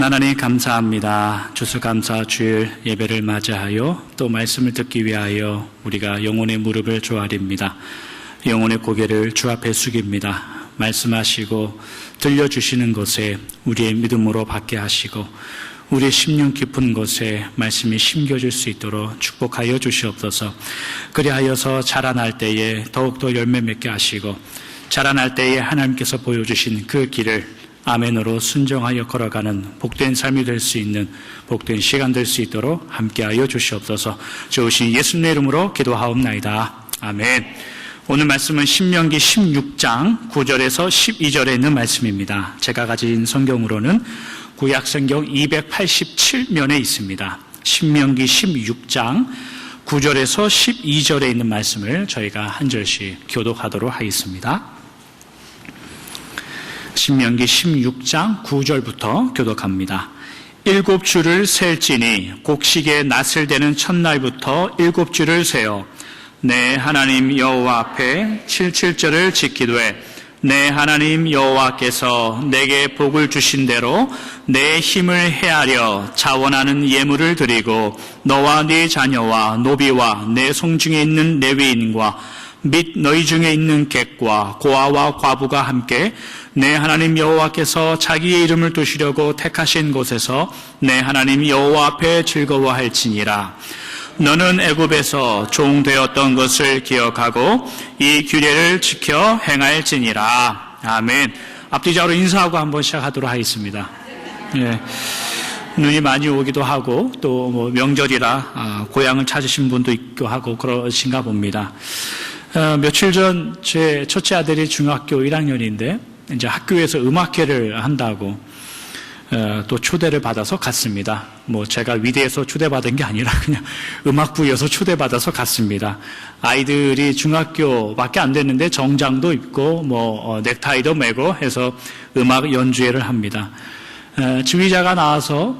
주신 하나님 감사합니다. 추수감사 주일 예배를 맞이하여 또 말씀을 듣기 위하여 우리가 영혼의 무릎을 조아립니다. 영혼의 고개를 주 앞에 숙입니다. 말씀하시고 들려주시는 것에 우리의 믿음으로 받게 하시고 우리의 심령 깊은 곳에 말씀이 심겨질 수 있도록 축복하여 주시옵소서. 그리하여서 자라날 때에 더욱더 열매 맺게 하시고 자라날 때에 하나님께서 보여주신 그 길을 아멘으로 순종하여 걸어가는 복된 삶이 될 수 있는 복된 시간 될 수 있도록 함께하여 주시옵소서. 좋으신 예수님의 이름으로 기도하옵나이다. 아멘. 오늘 말씀은 신명기 16장 9절에서 12절에 있는 말씀입니다. 제가 가진 성경으로는 구약성경 287면에 있습니다. 신명기 16장 9절에서 12절에 있는 말씀을 저희가 한 절씩 교독하도록 하겠습니다. 신명기 16장 9절부터 교독합니다. 7주를 셀지니 곡식의 낫을 대는 첫날부터 7주를 세어 내 하나님 여호와 앞에 77절을 지키되 내 하나님 여호와께서 내게 복을 주신 대로 내 힘을 헤아려 자원하는 예물을 드리고 너와 네 자녀와 노비와 내 송중에 있는 레위인과 및 너희 중에 있는 객과 고아와 과부가 함께 내 하나님 여호와께서 자기의 이름을 두시려고 택하신 곳에서 내 하나님 여호와 앞에 즐거워할지니라. 너는 애굽에서 종되었던 것을 기억하고 이 규례를 지켜 행할지니라. 아멘. 앞뒤적으로 인사하고 한번 시작하도록 하겠습니다. 예. 눈이 많이 오기도 하고 또 뭐 명절이라 고향을 찾으신 분도 있고 하고 그러신가 봅니다. 며칠 전 제 첫째 아들이 중학교 1학년인데 이제 학교에서 음악회를 한다고 또 초대를 받아서 갔습니다. 뭐 제가 위대해서 초대받은 게 아니라 그냥 음악부여서 초대받아서 갔습니다. 아이들이 중학교밖에 안 됐는데 정장도 입고 뭐 넥타이도 매고 해서 음악 연주회를 합니다. 지휘자가 나와서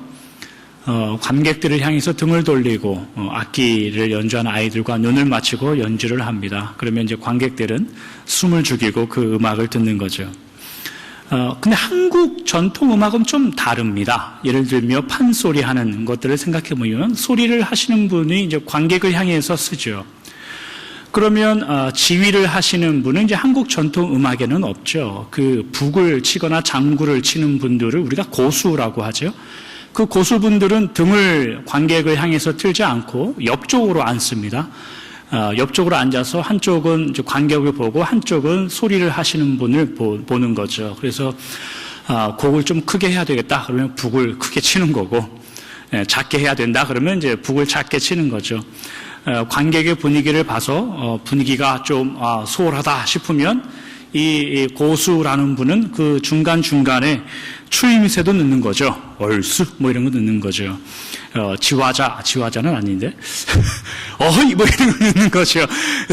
관객들을 향해서 등을 돌리고 악기를 연주하는 아이들과 눈을 맞추고 연주를 합니다. 그러면 이제 관객들은 숨을 죽이고 그 음악을 듣는 거죠. 근데 한국 전통 음악은 좀 다릅니다. 예를 들며 판소리 하는 것들을 생각해 보면 소리를 하시는 분이 이제 관객을 향해서 쓰죠. 그러면 지휘를 하시는 분은 이제 한국 전통 음악에는 없죠. 그 북을 치거나 장구를 치는 분들을 우리가 고수라고 하죠. 그 고수분들은 등을 관객을 향해서 틀지 않고 옆쪽으로 앉습니다. 옆쪽으로 앉아서 한쪽은 관객을 보고 한쪽은 소리를 하시는 분을 보는 거죠. 그래서 곡을 좀 크게 해야 되겠다 그러면 북을 크게 치는 거고, 작게 해야 된다 그러면 이제 북을 작게 치는 거죠. 관객의 분위기를 봐서 분위기가 좀 소홀하다 싶으면 이 고수라는 분은 그 중간중간에 추임새도 넣는 거죠. 얼쑤 뭐 이런 거 넣는 거죠. 지화자는 아닌데 어허이 뭐 이런 거 넣는 거죠.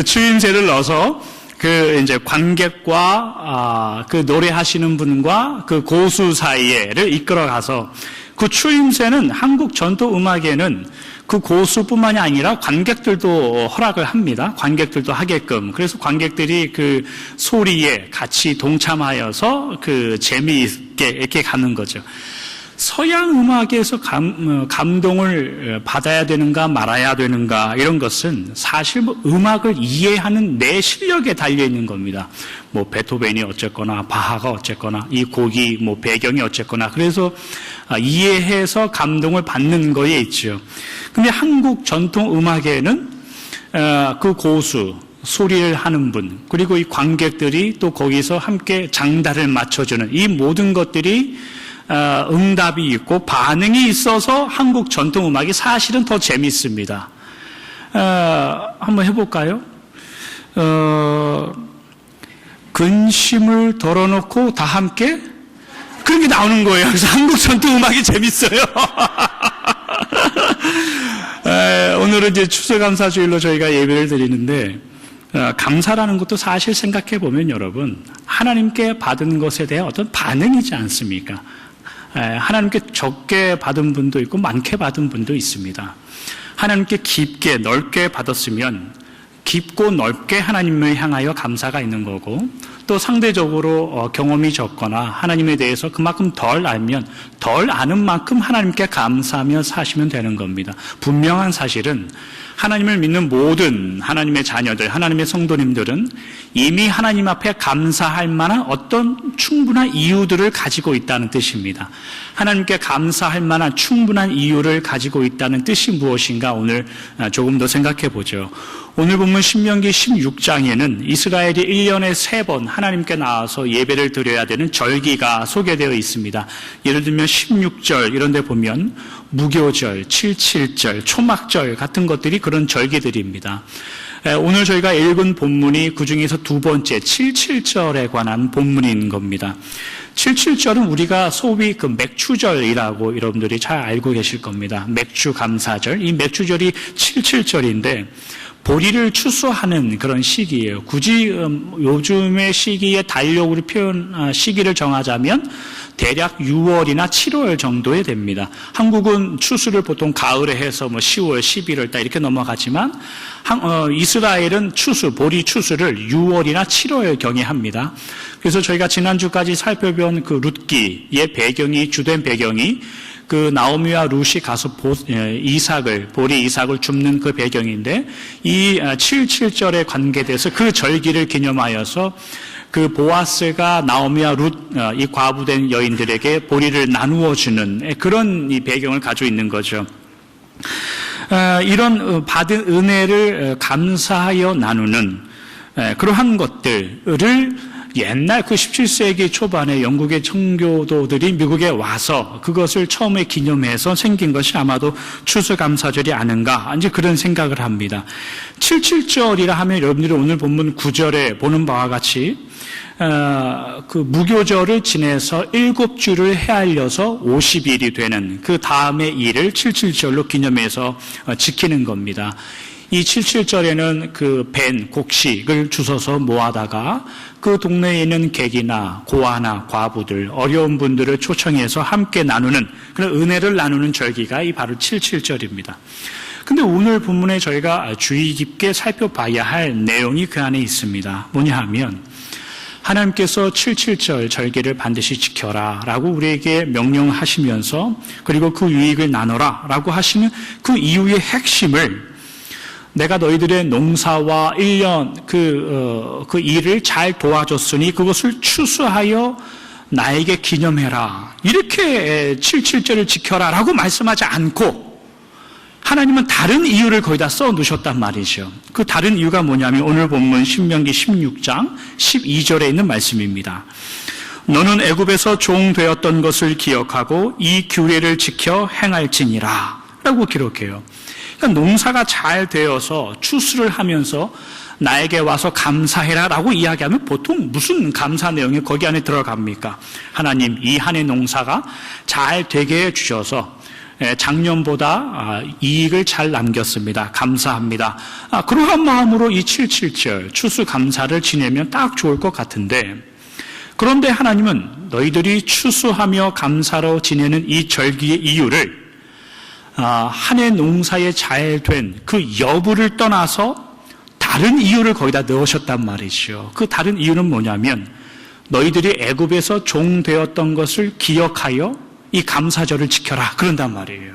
추임새를 넣어서 그 이제 관객과 그 노래하시는 분과 그 고수 사이에를 이끌어가서 그 추임새는 한국 전통 음악에는 그 고수뿐만이 아니라 관객들도 허락을 합니다. 관객들도 하게끔. 그래서 관객들이 그 소리에 같이 동참하여서 그 재미있게 이렇게 가는 거죠. 서양 음악에서 감동을 받아야 되는가 말아야 되는가 이런 것은 사실 뭐 음악을 이해하는 내 실력에 달려 있는 겁니다. 뭐 베토벤이 어쨌거나 바하가 어쨌거나 이 곡이 뭐 배경이 어쨌거나 그래서 이해해서 감동을 받는 거에 있죠. 근데 한국 전통 음악에는 그 고수 소리를 하는 분 그리고 이 관객들이 또 거기서 함께 장단을 맞춰주는 이 모든 것들이 응답이 있고 반응이 있어서 한국 전통 음악이 사실은 더 재밌습니다. 한번 해볼까요? 근심을 덜어놓고 다 함께 그런 게 나오는 거예요. 그래서 한국 전통 음악이 재밌어요. 오늘은 이제 추수감사주일로 저희가 예배를 드리는데 감사라는 것도 사실 생각해 보면 여러분 하나님께 받은 것에 대한 어떤 반응이지 않습니까? 하나님께 적게 받은 분도 있고 많게 받은 분도 있습니다. 하나님께 깊게 넓게 받았으면 깊고 넓게 하나님을 향하여 감사가 있는 거고, 또 상대적으로 경험이 적거나 하나님에 대해서 그만큼 덜 알면 덜 아는 만큼 하나님께 감사하며 사시면 되는 겁니다. 분명한 사실은 하나님을 믿는 모든 하나님의 자녀들, 하나님의 성도님들은 이미 하나님 앞에 감사할 만한 어떤 충분한 이유들을 가지고 있다는 뜻입니다. 하나님께 감사할 만한 충분한 이유를 가지고 있다는 뜻이 무엇인가 오늘 조금 더 생각해 보죠. 오늘 본문 신명기 16장에는 이스라엘이 1년에 3번 하나님께 나와서 예배를 드려야 되는 절기가 소개되어 있습니다. 예를 들면 16절 이런 데 보면 무교절, 77절, 초막절 같은 것들이 그런 절기들입니다. 오늘 저희가 읽은 본문이 그중에서 두 번째 77절에 관한 본문인 겁니다. 77절은 우리가 소위 그 맥추절이라고 여러분들이 잘 알고 계실 겁니다. 맥추 감사절. 이 맥추절이 77절인데 보리를 추수하는 그런 시기예요. 굳이 요즘의 시기에 달력으로 시기를 정하자면 대략 6월이나 7월 정도에 됩니다. 한국은 추수를 보통 가을에 해서 10월, 11월 달 이렇게 넘어가지만 이스라엘은 보리 추수를 6월이나 7월 경에 합니다. 그래서 저희가 지난주까지 살펴본 그 룻기의 배경이, 주된 배경이 그 나오미와 룻이 가서 보리 이삭을 줍는 그 배경인데, 이 77절에 관계돼서 그 절기를 기념하여서 그 보아스가 나오미와 룻, 이 과부된 여인들에게 보리를 나누어 주는 그런 이 배경을 가지고 있는 거죠. 이런 받은 은혜를 감사하여 나누는 그러한 것들을 옛날 그 17세기 초반에 영국의 청교도들이 미국에 와서 그것을 처음에 기념해서 생긴 것이 아마도 추수감사절이 아닌가, 이제 그런 생각을 합니다. 77절이라 하면 여러분들이 오늘 본문 9절에 보는 바와 같이 그 무교절을 지내서 7주를 헤아려서 50일이 되는 그 다음의 일을 77절로 기념해서 지키는 겁니다. 이 77절에는 그 벤, 곡식을 주워서 모아다가 그 동네에 있는 객이나 고아나 과부들, 어려운 분들을 초청해서 함께 나누는, 그런 은혜를 나누는 절기가 이 바로 77절입니다. 근데 오늘 본문에 저희가 주의 깊게 살펴봐야 할 내용이 그 안에 있습니다. 뭐냐 하면 하나님께서 77절 절기를 반드시 지켜라 라고 우리에게 명령하시면서, 그리고 그 유익을 나눠라 라고 하시는 그 이유의 핵심을 내가 너희들의 농사와 1년 그 일을 잘 도와줬으니 그것을 추수하여 나에게 기념해라, 이렇게 77절을 지켜라 라고 말씀하지 않고 하나님은 다른 이유를 거기다 써 놓으셨단 말이죠. 그 다른 이유가 뭐냐면 오늘 본문 신명기 16장 12절에 있는 말씀입니다. 너는 애굽에서 종 되었던 것을 기억하고 이 규례를 지켜 행할지니라 라고 기록해요. 그러니까 농사가 잘 되어서 추수를 하면서 나에게 와서 감사해라 라고 이야기하면 보통 무슨 감사 내용이 거기 안에 들어갑니까? 하나님, 이 한 해 농사가 잘 되게 해주셔서 작년보다 이익을 잘 남겼습니다. 감사합니다. 그러한 마음으로 이 77절 추수감사를 지내면 딱 좋을 것 같은데, 그런데 하나님은 너희들이 추수하며 감사로 지내는 이 절기의 이유를 한 해 농사에 잘 된 그 여부를 떠나서 다른 이유를 거기다 넣으셨단 말이죠. 그 다른 이유는 뭐냐면 너희들이 애굽에서 종 되었던 것을 기억하여 이 감사절을 지켜라, 그런단 말이에요.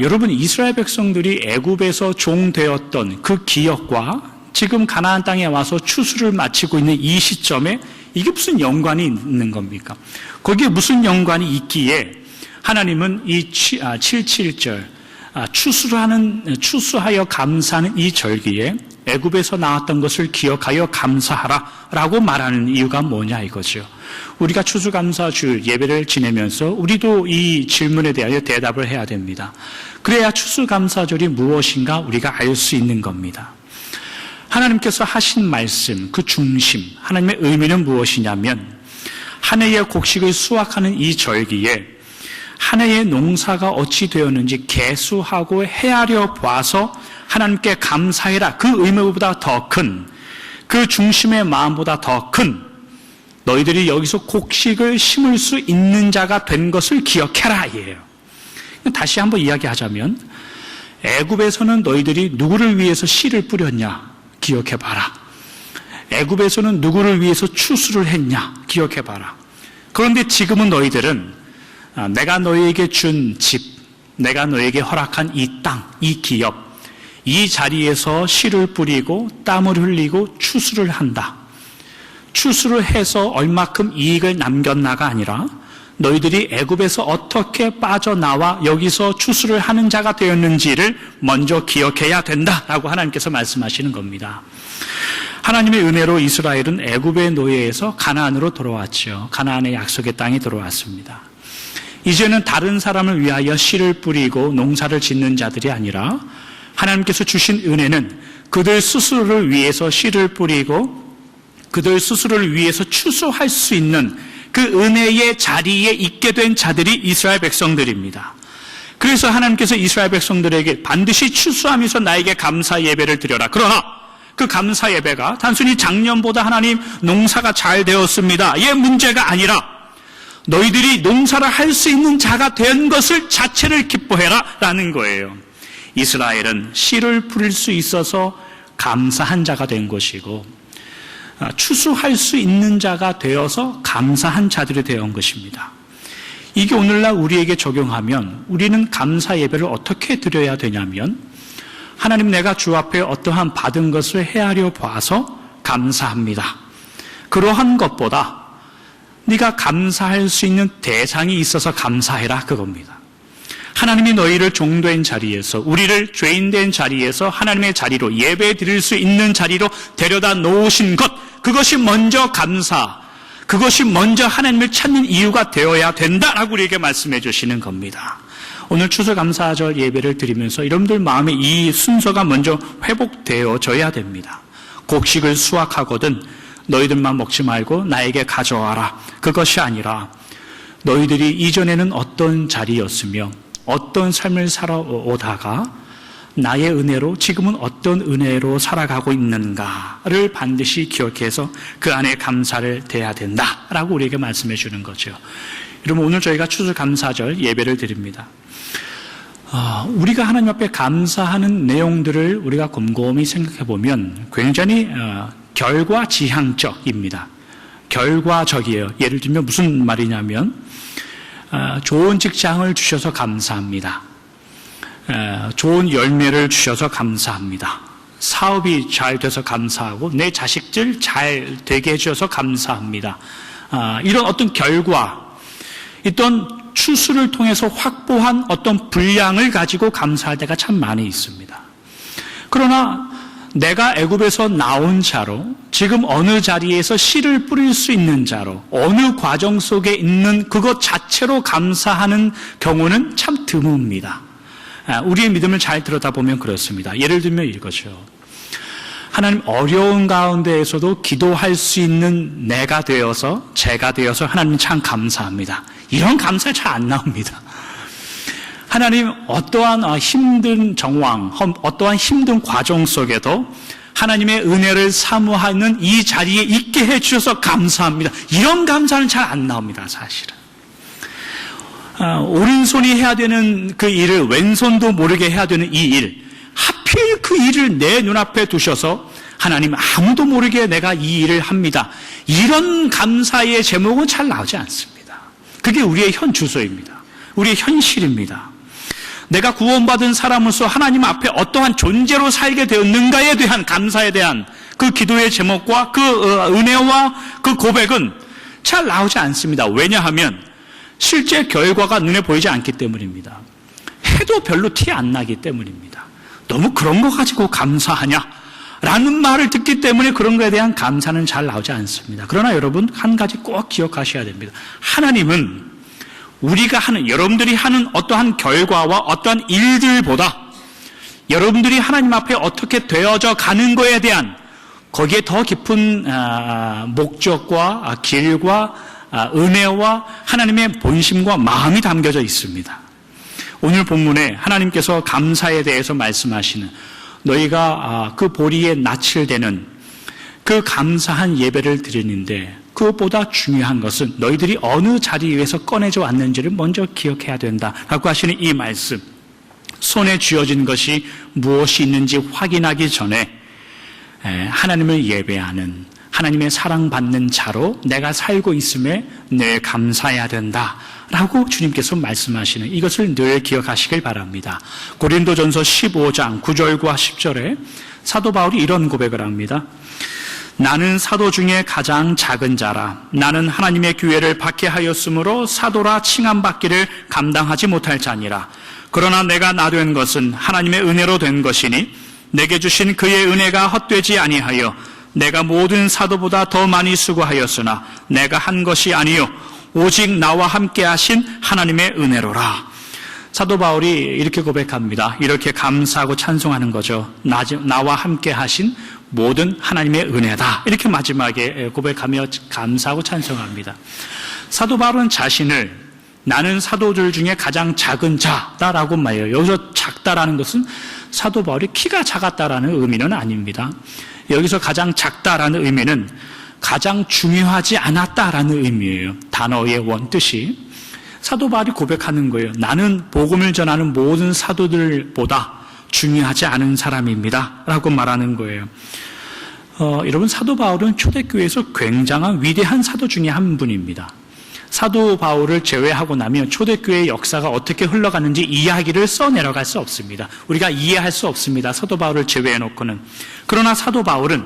여러분, 이스라엘 백성들이 애굽에서 종 되었던 그 기억과 지금 가나안 땅에 와서 추수를 마치고 있는 이 시점에 이게 무슨 연관이 있는 겁니까? 거기에 무슨 연관이 있기에 하나님은 이 77절 추수하여 감사하는 이 절기에 애굽에서 나왔던 것을 기억하여 감사하라 라고 말하는 이유가 뭐냐 이거죠. 우리가 추수감사주 예배를 지내면서 우리도 이 질문에 대하여 대답을 해야 됩니다. 그래야 추수감사절이 무엇인가 우리가 알 수 있는 겁니다. 하나님께서 하신 말씀, 그 중심, 하나님의 의미는 무엇이냐면 한 해의 곡식을 수확하는 이 절기에 한 해의 농사가 어찌 되었는지 계수하고 헤아려 봐서 하나님께 감사해라, 그 의미보다 더 큰, 그 중심의 마음보다 더 큰, 너희들이 여기서 곡식을 심을 수 있는 자가 된 것을 기억해라 이에요. 다시 한번 이야기하자면 애굽에서는 너희들이 누구를 위해서 씨를 뿌렸냐? 기억해봐라. 애굽에서는 누구를 위해서 추수를 했냐? 기억해봐라. 그런데 지금은 너희들은 내가 너희에게 준 집, 내가 너희에게 허락한 이 땅, 이 기업, 이 자리에서 씨를 뿌리고 땀을 흘리고 추수를 한다. 추수를 해서 얼마큼 이익을 남겼나가 아니라 너희들이 애굽에서 어떻게 빠져나와 여기서 추수를 하는 자가 되었는지를 먼저 기억해야 된다라고 하나님께서 말씀하시는 겁니다. 하나님의 은혜로 이스라엘은 애굽의 노예에서 가나안으로 돌아왔죠. 가나안의 약속의 땅에 들어왔습니다. 이제는 다른 사람을 위하여 씨를 뿌리고 농사를 짓는 자들이 아니라 하나님께서 주신 은혜는 그들 스스로를 위해서 씨를 뿌리고 그들 스스로를 위해서 추수할 수 있는 그 은혜의 자리에 있게 된 자들이 이스라엘 백성들입니다. 그래서 하나님께서 이스라엘 백성들에게 반드시 추수하면서 나에게 감사 예배를 드려라. 그러나 그 감사 예배가 단순히 작년보다 하나님 농사가 잘 되었습니다. 의 문제가 아니라 너희들이 농사를 할 수 있는 자가 된 것을 자체를 기뻐해라 라는 거예요. 이스라엘은 씨를 뿌릴 수 있어서 감사한 자가 된 것이고 추수할 수 있는 자가 되어서 감사한 자들이 되어온 것입니다. 이게 오늘날 우리에게 적용하면 우리는 감사 예배를 어떻게 드려야 되냐면 하나님 내가 주 앞에 어떠한 받은 것을 헤아려 봐서 감사합니다. 그러한 것보다 네가 감사할 수 있는 대상이 있어서 감사해라 그겁니다. 하나님이 너희를 종된 자리에서 우리를 죄인된 자리에서 하나님의 자리로 예배 드릴 수 있는 자리로 데려다 놓으신 것 그것이 먼저 감사 그것이 먼저 하나님을 찾는 이유가 되어야 된다라고 우리에게 말씀해 주시는 겁니다. 오늘 추수감사절 예배를 드리면서 여러분들 마음에 이 순서가 먼저 회복되어져야 됩니다. 곡식을 수확하거든 너희들만 먹지 말고 나에게 가져와라. 그것이 아니라 너희들이 이전에는 어떤 자리였으며 어떤 삶을 살아오다가 나의 은혜로 지금은 어떤 은혜로 살아가고 있는가를 반드시 기억해서 그 안에 감사를 대해야 된다라고 우리에게 말씀해 주는 거죠. 여러분 오늘 저희가 추수감사절 예배를 드립니다. 우리가 하나님 앞에 감사하는 내용들을 우리가 곰곰이 생각해 보면 굉장히 결과지향적입니다. 결과적이에요. 예를 들면 무슨 말이냐면 좋은 직장을 주셔서 감사합니다. 좋은 열매를 주셔서 감사합니다. 사업이 잘 돼서 감사하고 내 자식들 잘 되게 해주셔서 감사합니다. 이런 어떤 결과, 어떤 추수를 통해서 확보한 어떤 분량을 가지고 감사할 때가 참 많이 있습니다. 그러나 내가 애굽에서 나온 자로 지금 어느 자리에서 씨를 뿌릴 수 있는 자로 어느 과정 속에 있는 그것 자체로 감사하는 경우는 참 드뭅니다. 우리의 믿음을 잘 들여다보면 그렇습니다. 예를 들면 이거죠. 하나님 어려운 가운데에서도 기도할 수 있는 내가 되어서 제가 되어서 하나님 참 감사합니다. 이런 감사 잘 안 나옵니다. 하나님 어떠한 힘든 정황, 어떠한 힘든 과정 속에도 하나님의 은혜를 사모하는 이 자리에 있게 해주셔서 감사합니다. 이런 감사는 잘 안 나옵니다, 사실은. 오른손이 해야 되는 그 일을 왼손도 모르게 해야 되는 이 일, 하필 그 일을 내 눈앞에 두셔서 하나님 아무도 모르게 내가 이 일을 합니다. 이런 감사의 제목은 잘 나오지 않습니다. 그게 우리의 현 주소입니다. 우리의 현실입니다. 내가 구원받은 사람으로서 하나님 앞에 어떠한 존재로 살게 되었는가에 대한 감사에 대한 그 기도의 제목과 그 은혜와 그 고백은 잘 나오지 않습니다. 왜냐하면 실제 결과가 눈에 보이지 않기 때문입니다. 해도 별로 티 안 나기 때문입니다. 너무 그런 거 가지고 감사하냐? 라는 말을 듣기 때문에 그런 거에 대한 감사는 잘 나오지 않습니다. 그러나 여러분 한 가지 꼭 기억하셔야 됩니다. 하나님은 우리가 하는, 여러분들이 하는 어떠한 결과와 어떠한 일들보다 여러분들이 하나님 앞에 어떻게 되어져 가는 거에 대한 거기에 더 깊은 목적과 길과 은혜와 하나님의 본심과 마음이 담겨져 있습니다. 오늘 본문에 하나님께서 감사에 대해서 말씀하시는 너희가 그 보리에 낯을 대는 그 감사한 예배를 드리는데 그것보다 중요한 것은 너희들이 어느 자리에서 꺼내져 왔는지를 먼저 기억해야 된다라고 하시는 이 말씀. 손에 쥐어진 것이 무엇이 있는지 확인하기 전에 하나님을 예배하는, 하나님의 사랑받는 자로 내가 살고 있음에 늘 감사해야 된다라고 주님께서 말씀하시는 이것을 늘 기억하시길 바랍니다. 고린도전서 15장 9절과 10절에 사도 바울이 이런 고백을 합니다. 나는 사도 중에 가장 작은 자라. 나는 하나님의 교회를 박해하였으므로 사도라 칭함받기를 감당하지 못할 자니라. 그러나 내가 나된 것은 하나님의 은혜로 된 것이니 내게 주신 그의 은혜가 헛되지 아니하여 내가 모든 사도보다 더 많이 수고하였으나 내가 한 것이 아니요 오직 나와 함께 하신 하나님의 은혜로라. 사도 바울이 이렇게 고백합니다. 이렇게 감사하고 찬송하는 거죠. 나와 함께 하신 모든 하나님의 은혜다. 이렇게 마지막에 고백하며 감사하고 찬송합니다. 사도 바울은 자신을 나는 사도들 중에 가장 작은 자다라고 말해요. 여기서 작다라는 것은 사도 바울이 키가 작았다라는 의미는 아닙니다. 여기서 가장 작다라는 의미는 가장 중요하지 않았다라는 의미예요. 단어의 원뜻이. 사도 바울이 고백하는 거예요. 나는 복음을 전하는 모든 사도들보다 중요하지 않은 사람입니다. 라고 말하는 거예요. 여러분, 사도 바울은 초대교회에서 굉장한 위대한 사도 중에 한 분입니다. 사도 바울을 제외하고 나면 초대교회의 역사가 어떻게 흘러가는지 이야기를 써내려갈 수 없습니다. 우리가 이해할 수 없습니다. 사도 바울을 제외해놓고는. 그러나 사도 바울은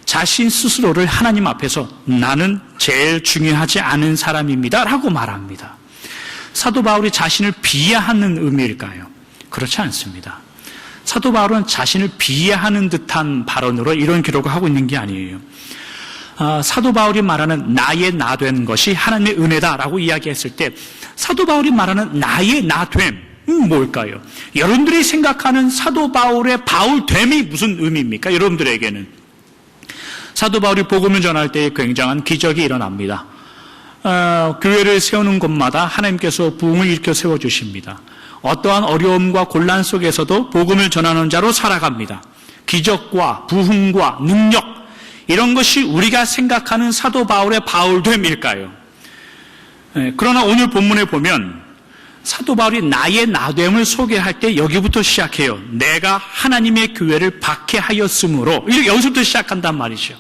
자신 스스로를 하나님 앞에서 나는 제일 중요하지 않은 사람입니다 라고 말합니다. 사도 바울이 자신을 비하하는 의미일까요? 그렇지 않습니다. 사도 바울은 자신을 비하하는 듯한 발언으로 이런 기록을 하고 있는 게 아니에요. 사도 바울이 말하는 나의 나된 것이 하나님의 은혜다라고 이야기했을 때 사도 바울이 말하는 나의 나됨 뭘까요? 여러분들이 생각하는 사도 바울의 바울됨이 무슨 의미입니까? 여러분들에게는 사도 바울이 복음을 전할 때 굉장한 기적이 일어납니다. 교회를 세우는 곳마다 하나님께서 부흥을 일으켜 세워주십니다. 어떠한 어려움과 곤란 속에서도 복음을 전하는 자로 살아갑니다. 기적과 부흥과 능력 이런 것이 우리가 생각하는 사도 바울의 바울됨일까요? 그러나 오늘 본문에 보면 사도 바울이 나의 나됨을 소개할 때 여기부터 시작해요. 내가 하나님의 교회를 박해하였으므로 여기서부터 시작한단 말이죠.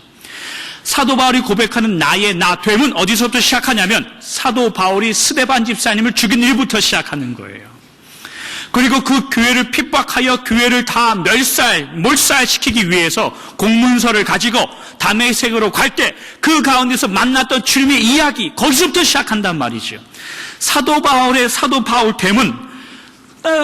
사도 바울이 고백하는 나의 나됨은 어디서부터 시작하냐면 사도 바울이 스데반 집사님을 죽인 일부터 시작하는 거예요. 그리고 그 교회를 핍박하여 교회를 다 몰살시키기 위해서 공문서를 가지고 다메섹으로 갈 때 그 가운데서 만났던 주님의 이야기 거기서부터 시작한단 말이죠. 사도 바울의 사도 바울됨은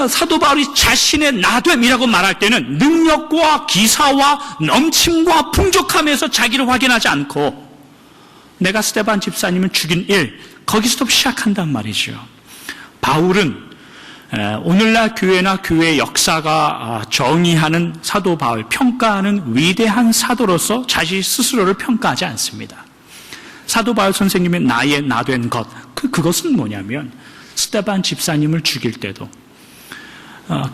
사도 바울이 자신의 나됨이라고 말할 때는 능력과 기사와 넘침과 풍족함에서 자기를 확인하지 않고 내가 스데반 집사님을 죽인 일 거기서부터 시작한단 말이죠. 바울은 오늘날 교회나 교회 역사가 정의하는 사도 바울, 평가하는 위대한 사도로서 자신 스스로를 평가하지 않습니다. 사도 바울 선생님의 나의 나된 것, 그것은 뭐냐면 스데반 집사님을 죽일 때도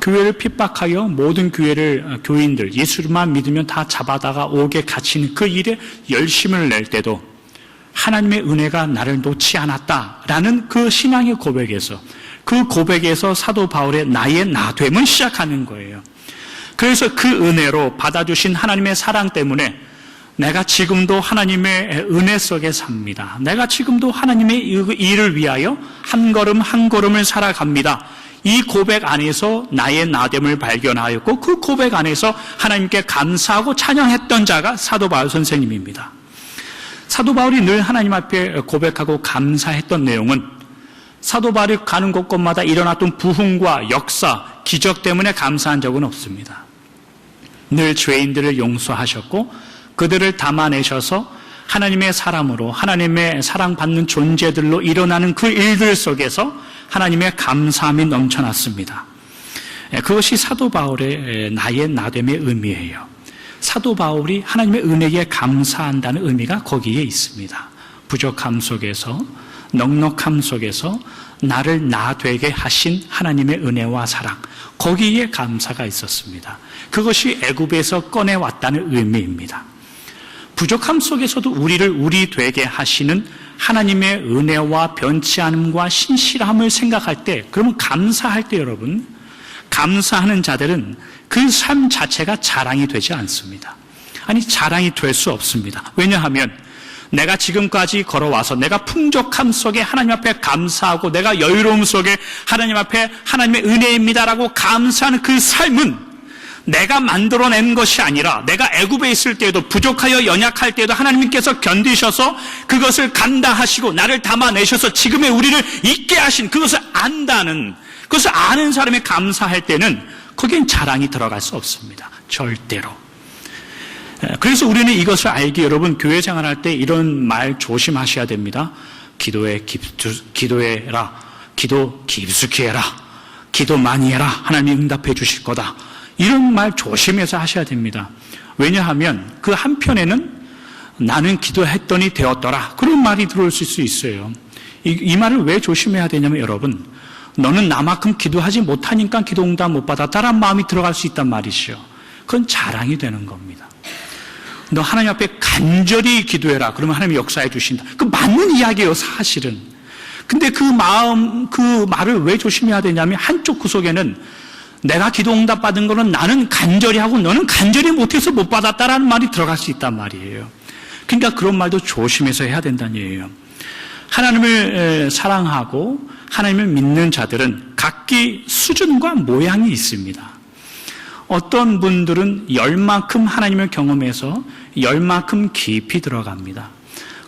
교회를 핍박하여 모든 교인들 예수만 믿으면 다 잡아다가 옥에 갇히는 그 일에 열심을 낼 때도 하나님의 은혜가 나를 놓지 않았다라는 그 신앙의 고백에서 그 고백에서 사도 바울의 나의 나됨을 시작하는 거예요. 그래서 그 은혜로 받아주신 하나님의 사랑 때문에 내가 지금도 하나님의 은혜 속에 삽니다. 내가 지금도 하나님의 일을 위하여 한 걸음 한 걸음을 살아갑니다. 이 고백 안에서 나의 나됨을 발견하였고 그 고백 안에서 하나님께 감사하고 찬양했던 자가 사도 바울 선생님입니다. 사도 바울이 늘 하나님 앞에 고백하고 감사했던 내용은 사도 바울이 가는 곳곳마다 일어났던 부흥과 역사, 기적 때문에 감사한 적은 없습니다. 늘 죄인들을 용서하셨고 그들을 담아내셔서 하나님의 사람으로 하나님의 사랑받는 존재들로 일어나는 그 일들 속에서 하나님의 감사함이 넘쳐났습니다. 그것이 사도 바울의 나의 나됨의 의미예요. 사도 바울이 하나님의 은혜에 감사한다는 의미가 거기에 있습니다. 부족함 속에서 넉넉함 속에서 나를 나 되게 하신 하나님의 은혜와 사랑 거기에 감사가 있었습니다. 그것이 애굽에서 꺼내왔다는 의미입니다. 부족함 속에서도 우리를 우리 되게 하시는 하나님의 은혜와 변치 않음과 신실함을 생각할 때 그러면 감사할 때 여러분 감사하는 자들은 그 삶 자체가 자랑이 되지 않습니다. 아니, 자랑이 될 수 없습니다. 왜냐하면 내가 지금까지 걸어와서 내가 풍족함 속에 하나님 앞에 감사하고 내가 여유로움 속에 하나님 앞에 하나님의 은혜입니다라고 감사하는 그 삶은 내가 만들어낸 것이 아니라 내가 애굽에 있을 때에도 부족하여 연약할 때에도 하나님께서 견디셔서 그것을 감당하시고 나를 담아내셔서 지금의 우리를 있게 하신 그것을 안다는, 그것을 아는 사람이 감사할 때는 거기엔 자랑이 들어갈 수 없습니다. 절대로. 그래서 우리는 이것을 알기, 여러분 교회 생활할 때 이런 말 조심하셔야 됩니다. 기도해라. 기도 깊숙이 해라. 기도 많이 해라. 하나님이 응답해 주실 거다. 이런 말 조심해서 하셔야 됩니다. 왜냐하면 그 한편에는 나는 기도했더니 되었더라. 그런 말이 들어올 수 있어요. 이 말을 왜 조심해야 되냐면 여러분, 너는 나만큼 기도하지 못하니까 기도 응답 못 받았다라는 마음이 들어갈 수 있단 말이죠. 그건 자랑이 되는 겁니다. 너 하나님 앞에 간절히 기도해라. 그러면 하나님이 역사해 주신다. 그 맞는 이야기예요, 사실은. 근데 그 말을 왜 조심해야 되냐면 한쪽 구석에는 내가 기도 응답 받은 거는 나는 간절히 하고 너는 간절히 못해서 못 받았다라는 말이 들어갈 수 있단 말이에요. 그러니까 그런 말도 조심해서 해야 된다는 얘기예요. 하나님을 사랑하고 하나님을 믿는 자들은 각기 수준과 모양이 있습니다. 어떤 분들은 열만큼 하나님을 경험해서 열만큼 깊이 들어갑니다.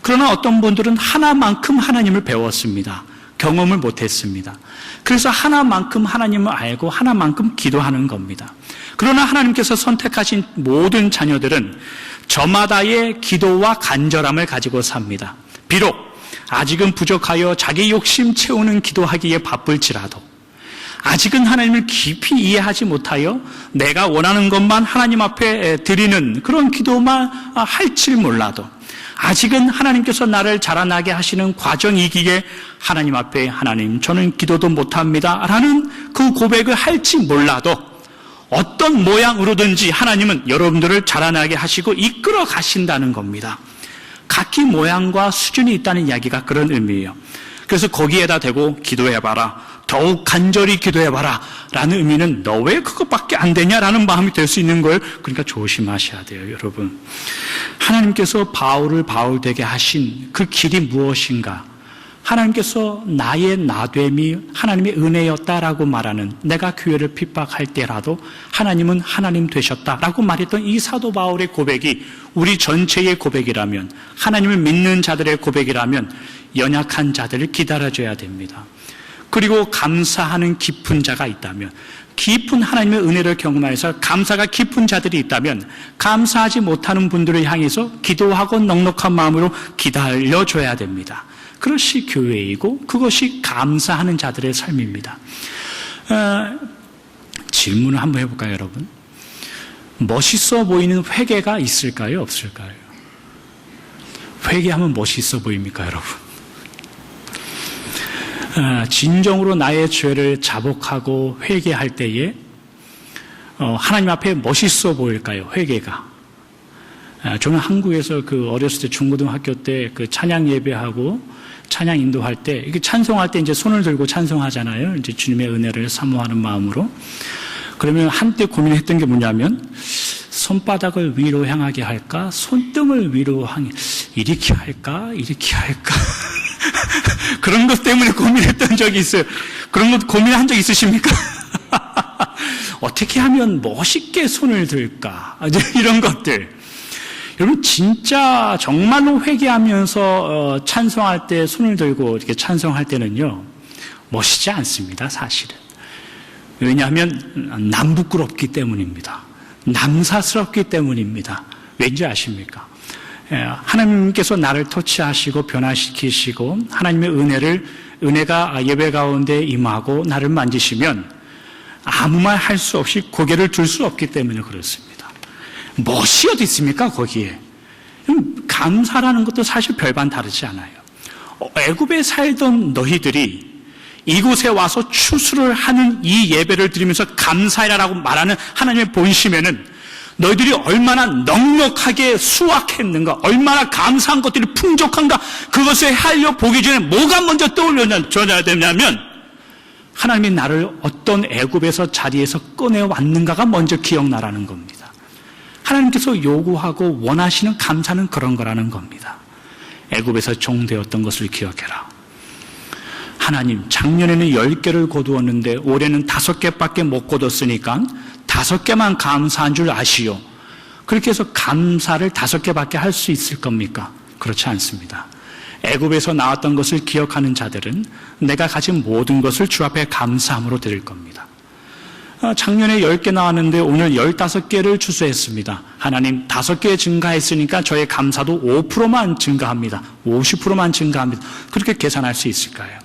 그러나 어떤 분들은 하나만큼 하나님을 배웠습니다. 경험을 못했습니다. 그래서 하나만큼 하나님을 알고 하나만큼 기도하는 겁니다. 그러나 하나님께서 선택하신 모든 자녀들은 저마다의 기도와 간절함을 가지고 삽니다. 비록 아직은 부족하여 자기 욕심 채우는 기도하기에 바쁠지라도, 아직은 하나님을 깊이 이해하지 못하여 내가 원하는 것만 하나님 앞에 드리는 그런 기도만 할지 몰라도, 아직은 하나님께서 나를 자라나게 하시는 과정이기에 하나님 앞에 하나님 저는 기도도 못합니다 라는 그 고백을 할지 몰라도 어떤 모양으로든지 하나님은 여러분들을 자라나게 하시고 이끌어 가신다는 겁니다. 각기 모양과 수준이 있다는 이야기가 그런 의미예요. 그래서 거기에다 대고 기도해봐라, 더욱 간절히 기도해봐라 라는 의미는 너 왜 그것밖에 안 되냐라는 마음이 될 수 있는 거예요. 그러니까 조심하셔야 돼요, 여러분. 하나님께서 바울을 바울되게 하신 그 길이 무엇인가? 하나님께서 나의 나됨이 하나님의 은혜였다라고 말하는, 내가 교회를 핍박할 때라도 하나님은 하나님 되셨다라고 말했던 이 사도 바울의 고백이 우리 전체의 고백이라면, 하나님을 믿는 자들의 고백이라면 연약한 자들을 기다려줘야 됩니다. 그리고 감사하는 깊은 자가 있다면, 깊은 하나님의 은혜를 경험해서 감사가 깊은 자들이 있다면 감사하지 못하는 분들을 향해서 기도하고 넉넉한 마음으로 기다려줘야 됩니다. 그것이 교회이고 그것이 감사하는 자들의 삶입니다. 질문을 한번 해볼까요, 여러분? 멋있어 보이는 회개가 있을까요, 없을까요? 회개하면 멋있어 보입니까, 여러분? 진정으로 나의 죄를 자복하고 회개할 때에 하나님 앞에 멋있어 보일까요, 회개가? 저는 한국에서 어렸을 때 중고등학교 때 찬양 예배하고 찬양 인도할 때, 이게 찬송할 때 이제 손을 들고 찬송하잖아요. 이제 주님의 은혜를 사모하는 마음으로. 그러면 한때 고민했던 게 뭐냐면, 손바닥을 위로 향하게 할까? 손등을 위로 이렇게 할까? 이렇게 할까? 그런 것 때문에 고민했던 적이 있어요. 그런 것 고민한 적 있으십니까? 어떻게 하면 멋있게 손을 들까? 이런 것들. 여러분, 진짜 정말로 회개하면서 찬송할 때 손을 들고 이렇게 찬송할 때는요, 멋있지 않습니다, 사실은. 왜냐하면 남 부끄럽기 때문입니다. 남사스럽기 때문입니다. 왠지 아십니까? 하나님께서 나를 터치하시고 변화시키시고 하나님의 은혜가 예배 가운데 임하고 나를 만지시면 아무 말 할 수 없이 고개를 들 수 없기 때문에 그렇습니다. 멋이 어디 있습니까, 거기에? 감사라는 것도 사실 별반 다르지 않아요. 애굽에 살던 너희들이 이곳에 와서 추수를 하는 이 예배를 드리면서 감사해라라고 말하는 하나님의 본심에는 너희들이 얼마나 넉넉하게 수확했는가, 얼마나 감사한 것들이 풍족한가, 그것을 하려 보기 전에 뭐가 먼저 떠올려야 되냐면 하나님이 나를 어떤 애굽에서 자리에서 꺼내왔는가가 먼저 기억나라는 겁니다. 하나님께서 요구하고 원하시는 감사는 그런 거라는 겁니다. 애굽에서 종되었던 것을 기억해라. 하나님, 작년에는 10개를 거두었는데 올해는 5개밖에 못 거뒀으니까 5개만 감사한 줄 아시오. 그렇게 해서 감사를 5개밖에 할 수 있을 겁니까? 그렇지 않습니다. 애굽에서 나왔던 것을 기억하는 자들은 내가 가진 모든 것을 주 앞에 감사함으로 드릴 겁니다. 작년에 10개 나왔는데 오늘 15개를 추수했습니다. 하나님, 5개 증가했으니까 저의 감사도 5%만 증가합니다. 50%만 증가합니다. 그렇게 계산할 수 있을까요?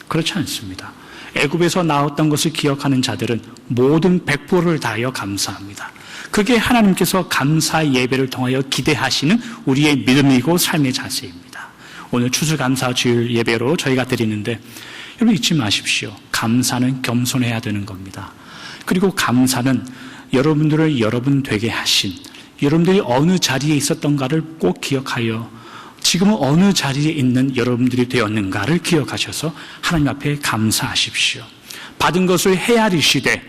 그렇지 않습니다. 애굽에서 나왔던 것을 기억하는 자들은 모든 100%를 다하여 감사합니다. 그게 하나님께서 감사 예배를 통하여 기대하시는 우리의 믿음이고 삶의 자세입니다. 오늘 추수감사 주일 예배로 저희가 드리는데 여러분 잊지 마십시오. 감사는 겸손해야 되는 겁니다. 그리고 감사는 여러분들을 여러분 되게 하신, 여러분들이 어느 자리에 있었던가를 꼭 기억하여 지금은 어느 자리에 있는 여러분들이 되었는가를 기억하셔서 하나님 앞에 감사하십시오. 받은 것을 헤아리시되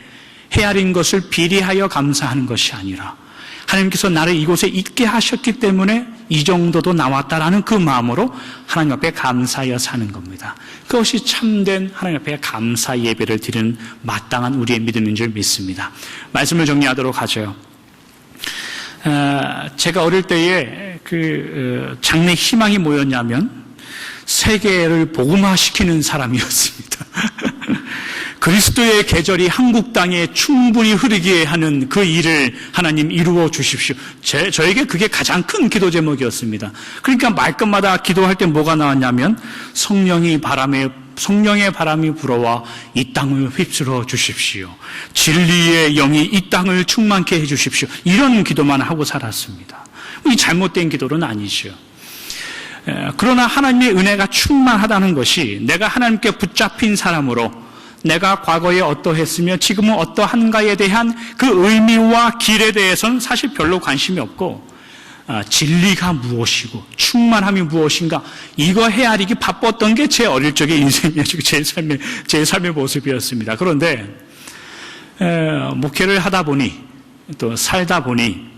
헤아린 것을 비리하여 감사하는 것이 아니라 하나님께서 나를 이곳에 있게 하셨기 때문에 이 정도도 나왔다라는 그 마음으로 하나님 앞에 감사하여 사는 겁니다. 그것이 참된 하나님 앞에 감사 예배를 드리는 마땅한 우리의 믿음인 줄 믿습니다. 말씀을 정리하도록 하죠. 제가 어릴 때에 장래 희망이 뭐였냐면 세계를 복음화시키는 사람이었습니다. 그리스도의 계절이 한국 땅에 충분히 흐르게 하는 그 일을 하나님 이루어 주십시오. 저에게 그게 가장 큰 기도 제목이었습니다. 그러니까 말끝마다 기도할 때 뭐가 나왔냐면 성령의 바람이 불어와 이 땅을 휩쓸어 주십시오. 진리의 영이 이 땅을 충만케 해 주십시오. 이런 기도만 하고 살았습니다. 이 잘못된 기도는 아니죠. 그러나 하나님의 은혜가 충만하다는 것이 내가 하나님께 붙잡힌 사람으로 내가 과거에 어떠했으며 지금은 어떠한가에 대한 그 의미와 길에 대해서는 사실 별로 관심이 없고 진리가 무엇이고 충만함이 무엇인가 이거 헤아리기 바빴던 게 제 어릴 적의 인생이었고 제 삶의 모습이었습니다. 그런데 목회를 하다 보니 또 살다 보니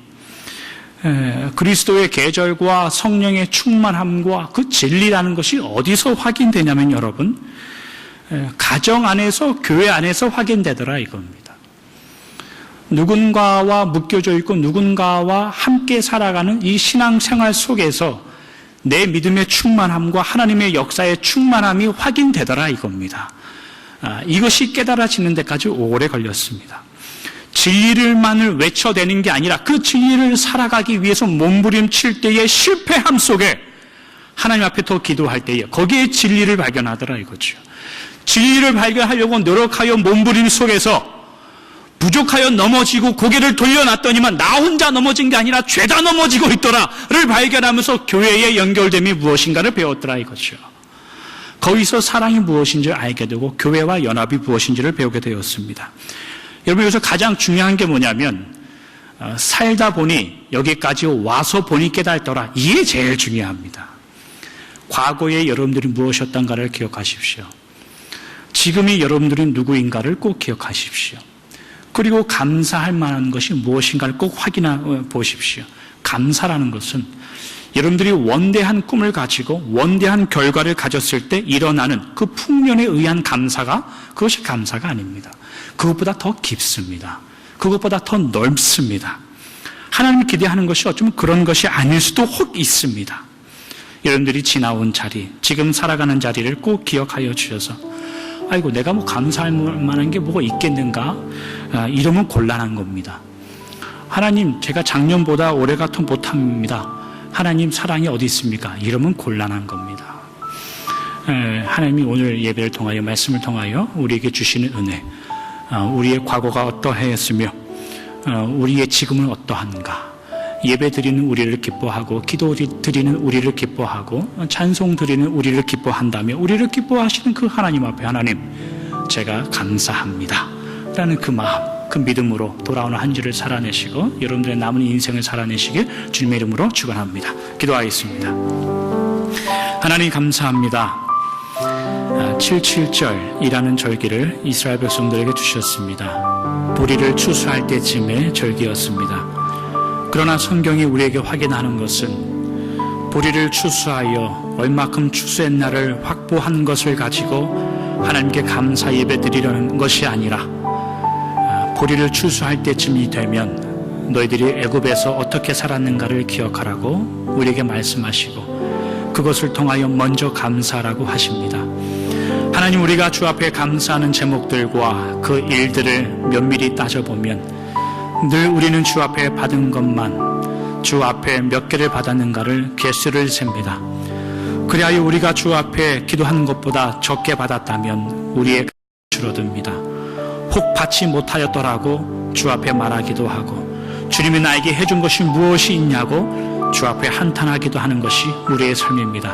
그리스도의 계절과 성령의 충만함과 그 진리라는 것이 어디서 확인되냐면 여러분 가정 안에서 교회 안에서 확인되더라 이겁니다. 누군가와 묶여져 있고 누군가와 함께 살아가는 이 신앙생활 속에서 내 믿음의 충만함과 하나님의 역사의 충만함이 확인되더라 이겁니다. 이것이 깨달아지는 데까지 오래 걸렸습니다. 진리를만을 외쳐대는 게 아니라 그 진리를 살아가기 위해서 몸부림칠 때의 실패함 속에 하나님 앞에 더 기도할 때에 거기에 진리를 발견하더라 이거죠. 진리를 발견하려고 노력하여 몸부림 속에서 부족하여 넘어지고 고개를 돌려놨더니만 나 혼자 넘어진 게 아니라 죄다 넘어지고 있더라를 발견하면서 교회의 연결됨이 무엇인가를 배웠더라 이거죠. 거기서 사랑이 무엇인지를 알게 되고 교회와 연합이 무엇인지를 배우게 되었습니다. 여러분 여기서 가장 중요한 게 뭐냐면 살다 보니 여기까지 와서 보니 깨달더라. 이게 제일 중요합니다. 과거에 여러분들이 무엇이었던가를 기억하십시오. 지금의 여러분들은 누구인가를 꼭 기억하십시오. 그리고 감사할 만한 것이 무엇인가를 꼭 확인해 보십시오. 감사라는 것은 여러분들이 원대한 꿈을 가지고 원대한 결과를 가졌을 때 일어나는 그 풍년에 의한 감사가 그것이 감사가 아닙니다. 그것보다 더 깊습니다. 그것보다 더 넓습니다. 하나님이 기대하는 것이 어쩌면 그런 것이 아닐 수도 혹 있습니다. 여러분들이 지나온 자리, 지금 살아가는 자리를 꼭 기억하여 주셔서 아이고 내가 뭐 감사할 만한 게 뭐가 있겠는가? 이러면 곤란한 겁니다. 하나님 제가 작년보다 올해가 더 못합니다. 하나님 사랑이 어디 있습니까? 이러면 곤란한 겁니다. 하나님이 오늘 예배를 통하여 말씀을 통하여 우리에게 주시는 은혜, 우리의 과거가 어떠했으며 우리의 지금은 어떠한가, 예배 드리는 우리를 기뻐하고 기도 드리는 우리를 기뻐하고 찬송 드리는 우리를 기뻐한다며 우리를 기뻐하시는 그 하나님 앞에 하나님 제가 감사합니다 라는 그 마음, 그 믿음으로 돌아오는 한 주를 살아내시고 여러분들의 남은 인생을 살아내시길 주님의 이름으로 축원합니다. 기도하겠습니다. 하나님 감사합니다. 7.7절이라는 절기를 이스라엘 백성들에게 주셨습니다. 보리를 추수할 때쯤의 절기였습니다. 그러나 성경이 우리에게 확인하는 것은 보리를 추수하여 얼마큼 추수의 날을 확보한 것을 가지고 하나님께 감사 예배 드리려는 것이 아니라 보리를 추수할 때쯤이 되면 너희들이 애굽에서 어떻게 살았는가를 기억하라고 우리에게 말씀하시고 그것을 통하여 먼저 감사라고 하십니다. 하나님, 우리가 주 앞에 감사하는 제목들과 그 일들을 면밀히 따져보면 늘 우리는 주 앞에 받은 것만, 주 앞에 몇 개를 받았는가를 개수를 셉니다. 그리하여 우리가 주 앞에 기도하는 것보다 적게 받았다면 우리의 줄어듭니다. 혹 받지 못하였더라고 주 앞에 말하기도 하고, 주님이 나에게 해준 것이 무엇이 있냐고 주 앞에 한탄하기도 하는 것이 우리의 삶입니다.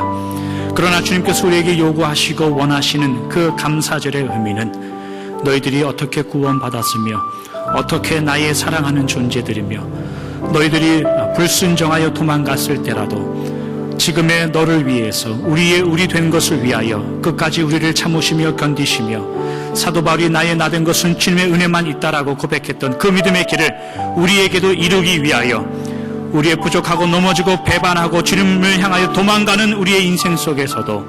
그러나 주님께서 우리에게 요구하시고 원하시는 그 감사절의 의미는 너희들이 어떻게 구원받았으며 어떻게 나의 사랑하는 존재들이며 너희들이 불순종하여 도망갔을 때라도 지금의 너를 위해서 우리 된 것을 위하여 끝까지 우리를 참으시며 견디시며 사도 바울이 나의 나 된 것은 주님의 은혜만 있다라고 고백했던 그 믿음의 길을 우리에게도 이루기 위하여 우리의 부족하고 넘어지고 배반하고 주님을 향하여 도망가는 우리의 인생 속에서도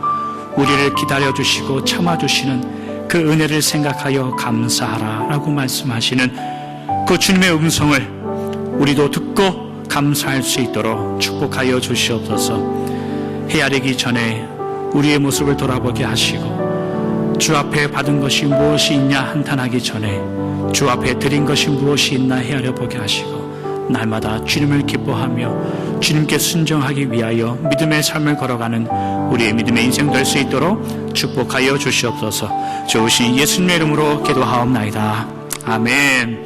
우리를 기다려주시고 참아주시는 그 은혜를 생각하여 감사하라라고 말씀하시는 그 주님의 음성을 우리도 듣고 감사할 수 있도록 축복하여 주시옵소서. 헤아리기 전에 우리의 모습을 돌아보게 하시고 주 앞에 받은 것이 무엇이 있냐 한탄하기 전에 주 앞에 드린 것이 무엇이 있나 헤아려 보게 하시고 날마다 주님을 기뻐하며 주님께 순종하기 위하여 믿음의 삶을 걸어가는 우리의 믿음의 인생 될 수 있도록 축복하여 주시옵소서. 좋으신 예수님의 이름으로 기도하옵나이다. 아멘.